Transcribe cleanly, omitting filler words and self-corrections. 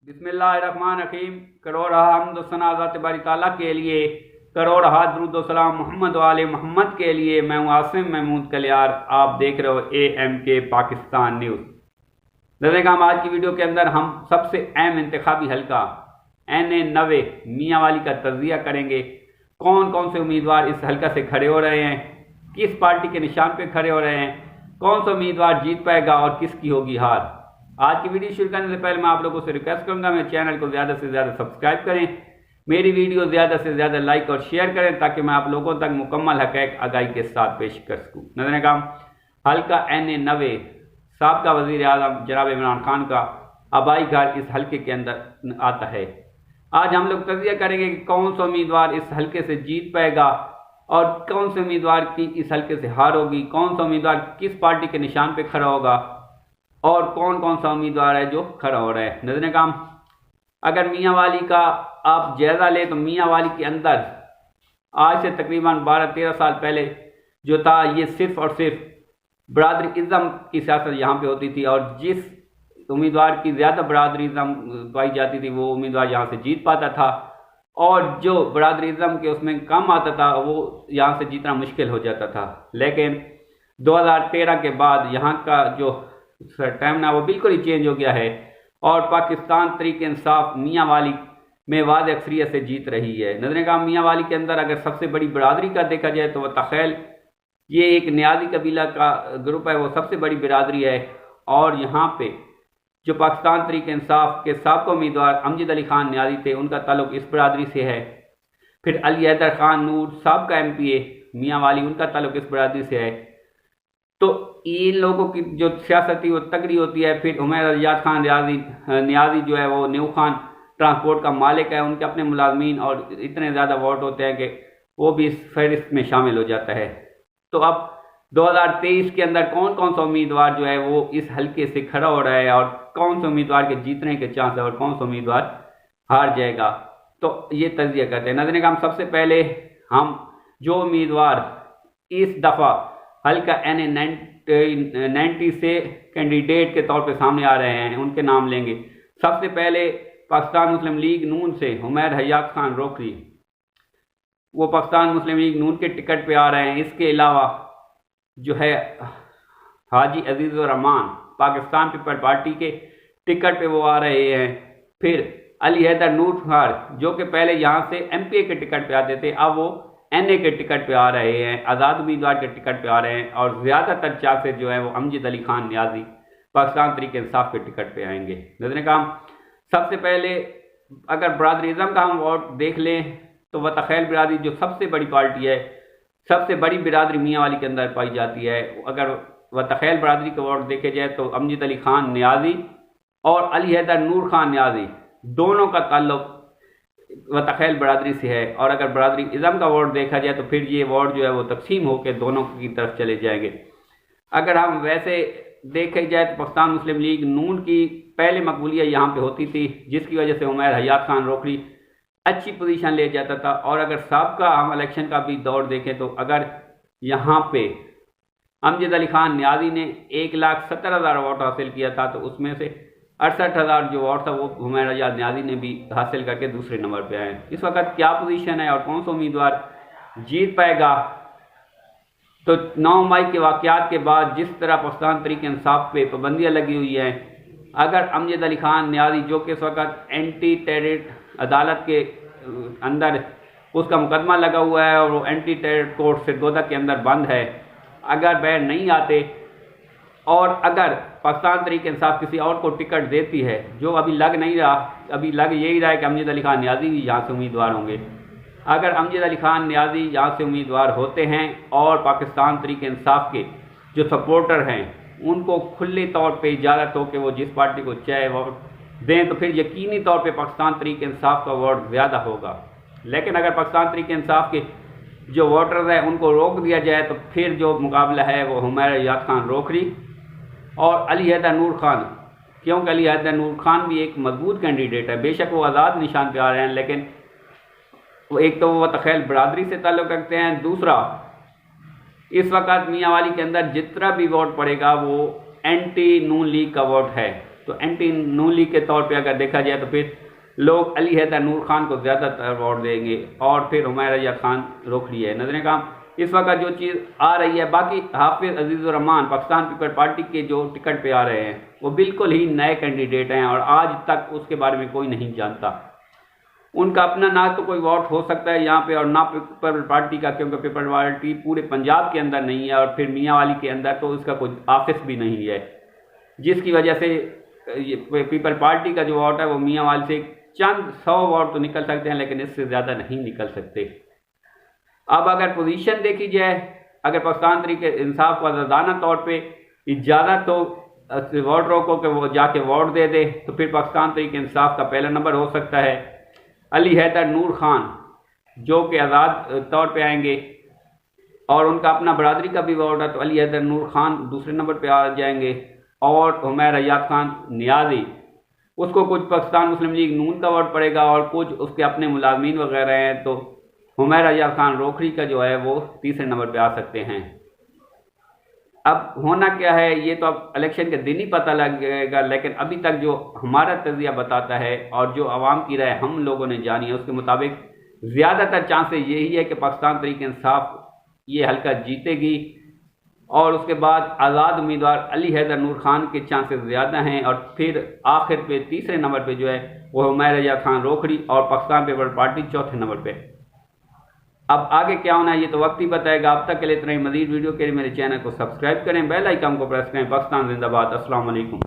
बिस्मिल्लाहिर्रहमानिर्रहीम। करोड़ हम्द सना ज़ात बारी ताला के लिए, करोड़ हाथ दुरूद व सलाम मोहम्मद वाले मोहम्मद के लिए। मैं हूँ आसिम महमूद कलियार, आप देख रहे हो AMK पाकिस्तान न्यूज़। नज़र आज की वीडियो के अंदर हम सबसे अहम इंतखाबी हल्का NA90 मियांवाली का तजिया करेंगे। कौन कौन से उम्मीदवार इस हल्का से खड़े हो रहे हैं, किस पार्टी के निशान पे खड़े हो रहे हैं, कौन सा उम्मीदवार जीत पाएगा और किसकी होगी हार। आज की वीडियो शुरू करने से पहले मैं आप लोगों से रिक्वेस्ट करूंगा, मेरे चैनल को ज़्यादा से ज़्यादा सब्सक्राइब करें, मेरी वीडियो ज़्यादा से ज़्यादा लाइक और शेयर करें ताकि मैं आप लोगों तक मुकम्मल हक़ाइक़ आगाही के साथ पेश कर सकूँ। नज़र काम हल्का NA90 साबका वज़ीर आज़म जनाब इमरान खान का आबाई घर इस हल्के के अंदर आता है। आज हम लोग तजिया करेंगे कि कौन सा उम्मीदवार इस हल्के से जीत पाएगा और कौन से उम्मीदवार की इस हल्के से हार होगी, कौन सा उम्मीदवार किस पार्टी के निशान पे खड़ा होगा और कौन कौन सा उम्मीदवार है जो खड़ा हो रहा है। नजर काम अगर मियांवाली का आप जायजा लें तो मियांवाली के अंदर आज से तकरीबन 12-13 साल पहले जो था, ये सिर्फ और सिर्फ बरादरी इज़्म की सियासत यहाँ पे होती थी और जिस उम्मीदवार की ज़्यादा बरादरी इज़्म पाई जाती थी वो उम्मीदवार यहाँ से जीत पाता था और जो बरादरी इज़्म के उसमें कम आता था वो यहाँ से जीतना मुश्किल हो जाता था। लेकिन 2013 के बाद यहाँ का जो टाइम ना वो बिल्कुल ही चेंज हो गया है और पाकिस्तान तहरीक इंसाफ मियांवाली में वाज़ अक्सरियत से जीत रही है। नजर काम मियांवाली के अंदर अगर सबसे बड़ी बरादरी का देखा जाए तो वह तखैल, ये एक न्याजी कबीला का ग्रुप है, वो सबसे बड़ी बिरादरी है और यहाँ पे जो पाकिस्तान तहरीक इंसाफ के साबका उम्मीदवार अमजद अली खान न्याजी थे उनका ताल्लुक इस बरादरी से है। फिर अली हैदर खान नूर साबका MPA मियांवाली, उनका ताल्लुक इस बरादरी से है। तो इन लोगों की जो सियासत थी वो तगड़ी होती है। फिर उमैर अलियास खान न्याजी जो है वो न्यू खान ट्रांसपोर्ट का मालिक है, उनके अपने मुलाजमीन और इतने ज़्यादा वोट होते हैं कि वो भी इस फहरिस्त में शामिल हो जाता है। तो अब 2023 के अंदर कौन कौन सा उम्मीदवार जो है वो इस हल्के से खड़ा हो रहा है और कौन सा उम्मीदवार के जीतने के चांस है और कौन सा उम्मीदवार हार जाएगा, तो ये तजिया करते हैं। नजर काम सबसे पहले हम जो उम्मीदवार इस दफ़ा हल्का NA90 से कैंडिडेट के तौर पे सामने आ रहे हैं उनके नाम लेंगे। सबसे पहले पाकिस्तान मुस्लिम लीग नून से उमैर हयात खान रोकरी, वो पाकिस्तान मुस्लिम लीग नून के टिकट पे आ रहे हैं। इसके अलावा जो है हाजी अजीज़ुर रहमान पाकिस्तान पीपल पार्टी के टिकट पे वो आ रहे हैं। फिर अली हैदर नूर खान जो कि पहले यहाँ से MPA के टिकट पे आते थे, अब वो NA के टिकट पे आ रहे हैं, आज़ाद उम्मीदवार के टिकट पे आ रहे हैं और ज़्यादातर चांसेस जो है वो अमजद अली खान न्याजी पाकिस्तान तहरीक इंसाफ के टिकट पे आएंगे। नजर काम सबसे पहले अगर बरादरी इज़्म का हम वोट देख लें तो वह तखैल बिरादरी जो सबसे बड़ी पार्टी है, सबसे बड़ी बिरादरी मियांवाली के अंदर पाई जाती है। अगर वह तखैल बिरादरी का वोट देखे जाए तो अमजद अली खान न्याजी और अली हैदर नूर खान न्याजी दोनों का ताल्लुक वह तखैल बरादरी से है। और अगर बरादरी इज़्म का वोट देखा जाए तो फिर ये वोट जो है वो तकसीम होकर दोनों की तरफ चले जाएंगे। अगर हम वैसे देखे जाए तो पाकिस्तान मुस्लिम लीग नून की पहले मकबूलियत यहाँ पे होती थी, जिसकी वजह से उमैर हयात खान रोकरी अच्छी पोजीशन ले जाता था। और अगर साबका हम इलेक्शन का भी दौर देखें तो अगर यहाँ पे अमजद अली खान न्याजी ने 1,70,000 वोट हासिल किया था तो उसमें से 68,000 जो वोट था वो उमैर अलियास न्याजी ने भी हासिल करके दूसरे नंबर पे आए। इस वक्त क्या पोजीशन है और कौन सा उम्मीदवार जीत पाएगा, तो 9 मई के वाक़यात के बाद जिस तरह पाकिस्तान तहरीक इंसाफ पे पाबंदियाँ लगी हुई हैं, अगर अमजद अली खान न्याजी जो कि इस वक्त एंटी टेरर अदालत के अंदर उसका मुकदमा लगा हुआ है और वो एंटी टेरर कोर्ट सिरगोदा के अंदर बंद है, अगर वह नहीं आते और अगर पाकिस्तान तहरीक इंसाफ किसी और को टिकट देती है, जो अभी लग नहीं रहा, अभी लग यही रहा है कि अमजद अली खान न्याजी भी यहाँ से उम्मीदवार होंगे। अगर अमजद अली खान न्याजी यहाँ से उम्मीदवार होते हैं और पाकिस्तान तहरीक इंसाफ के जो सपोर्टर हैं उनको खुले तौर पे इजाज़त हो कि वो जिस पार्टी को चाहे वोट दें तो फिर यकीनी तौर पे पाकिस्तान तहरीक इंसाफ का वोट ज़्यादा होगा। लेकिन अगर पाकिस्तान तहरीक इंसाफ के जो वोटर्स हैं उनको रोक दिया जाए तो फिर जो मुकाबला है वो उमैर हयात खान रोकरी और अली हैदर नूर खान, क्योंकि अली हैदर नूर खान भी एक मजबूत कैंडिडेट है। बेशक वो आज़ाद निशान पे आ रहे हैं लेकिन वो एक तो वो तखैल बरादरी से ताल्लुक़ रखते हैं, दूसरा इस वक्त मियांवाली के अंदर जितना भी वोट पड़ेगा वो एंटी नून लीग का वोट है। तो एंटी नून लीग के तौर पे अगर देखा जाए तो फिर लोग अली हैदर नूर खान को ज़्यादातर वोट देंगे और फिर हुमैरा रजा खान रोखड़ी है। नजर काम इस वक्त जो चीज़ आ रही है, बाकी हाफिज अजीज़ुर रहमान पाकिस्तान पीपल पार्टी के जो टिकट पे आ रहे हैं वो बिल्कुल ही नए कैंडिडेट हैं और आज तक उसके बारे में कोई नहीं जानता। उनका अपना ना तो कोई वोट हो सकता है यहाँ पे और ना पीपल पार्टी का, क्योंकि पीपल पार्टी पूरे पंजाब के अंदर नहीं है और फिर मियांवाली के अंदर तो उसका कोई ऑफिस भी नहीं है, जिसकी वजह से पीपल पार्टी का जो वोट है वो मियांवाली से चंद 100 वोट तो निकल सकते हैं लेकिन इससे ज़्यादा नहीं निकल सकते। अब अगर पोजीशन देखी जाए, अगर पाकिस्तान तहरीक इंसाफ को आज़ादाना तौर पे इजाज़त तो वोटरों को कि वो जाके वोट दे दे तो फिर पाकिस्तान तहरीक इंसाफ का पहला नंबर हो सकता है अली हैदर नूर खान, जो कि आज़ाद तौर पे आएंगे और उनका अपना बरादरी का भी वोट है तो अली हैदर नूर खान दूसरे नंबर पे आ जाएंगे और हुमैरा रजा खान नियाज़ी, उसको कुछ पाकिस्तान मुस्लिम लीग नून का वोट पड़ेगा और कुछ उसके अपने मुलाजमीन वगैरह हैं तो हुमैरा रजा खान रोखड़ी का जो है वो तीसरे नंबर पे आ सकते हैं। अब होना क्या है ये तो अब इलेक्शन के दिन ही पता लगेगा, लेकिन अभी तक जो हमारा तजिया बताता है और जो आवाम की राय हम लोगों ने जानी है उसके मुताबिक ज़्यादातर चांसेस यही है कि पाकिस्तान तहरीक इंसाफ ये हल्का जीतेगी और उसके बाद आज़ाद उम्मीदवार अली हैदर नूर खान के चांसेस ज़्यादा हैं और फिर आखिर पे तीसरे नंबर पे जो है वो हुमैरा रजा खान रोखड़ी और पाकिस्तान पीपल पार्टी चौथे नंबर पे। अब आगे क्या होना है ये तो वक्त ही बताएगा। अब तक के लिए इतना ही। मज़ीद वीडियो के लिए मेरे चैनल को सब्सक्राइब करें, बेल आइकन को प्रेस करें। पाकिस्तान जिंदाबाद। अस्सलाम वालेकुम।